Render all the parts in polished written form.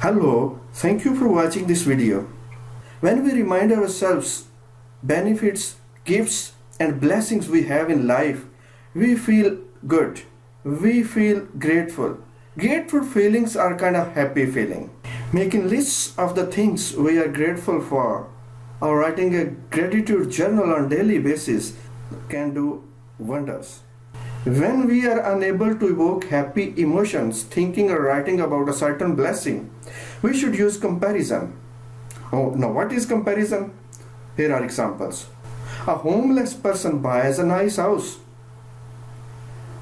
Hello, thank you for watching this video. When we remind ourselves benefits, gifts and blessings we have in life, we feel good. We feel grateful. Grateful feelings are kind of happy feeling. Making lists of the things we are grateful for or writing a gratitude journal on daily basis can do wonders. When we are unable to evoke happy emotions, thinking or writing about a certain blessing, we should use comparison. Oh, now what is comparison? Here are examples. A homeless person buys a nice house.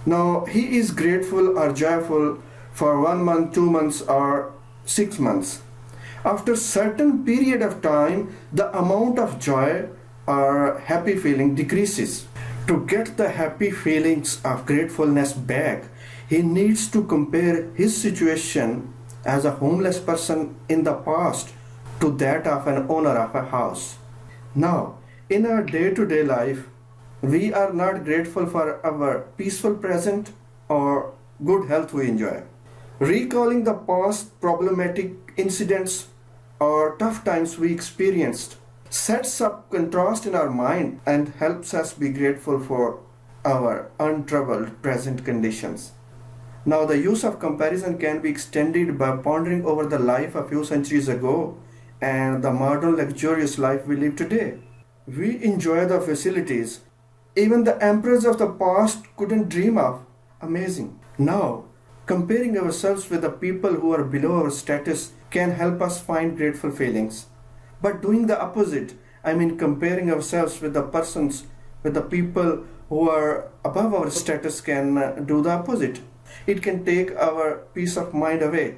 Now he is grateful or joyful for 1 month, 2 months or 6 months. After certain period of time, the amount of joy or happy feeling decreases. To get the happy feelings of gratefulness back, he needs to compare his situation as a homeless person in the past to that of an owner of a house. Now, in our day-to-day life, we are not grateful for our peaceful present or good health we enjoy. Recalling the past problematic incidents or tough times we experienced sets up contrast in our mind and helps us be grateful for our untroubled present conditions. Now, the use of comparison can be extended by pondering over the life a few centuries ago and the modern luxurious life we live today. We enjoy the facilities even the emperors of the past couldn't dream of. Amazing. Now, comparing ourselves with the people who are below our status can help us find grateful feelings. But doing the opposite, I mean comparing ourselves with the people who are above our status can do the opposite. It can take our peace of mind away.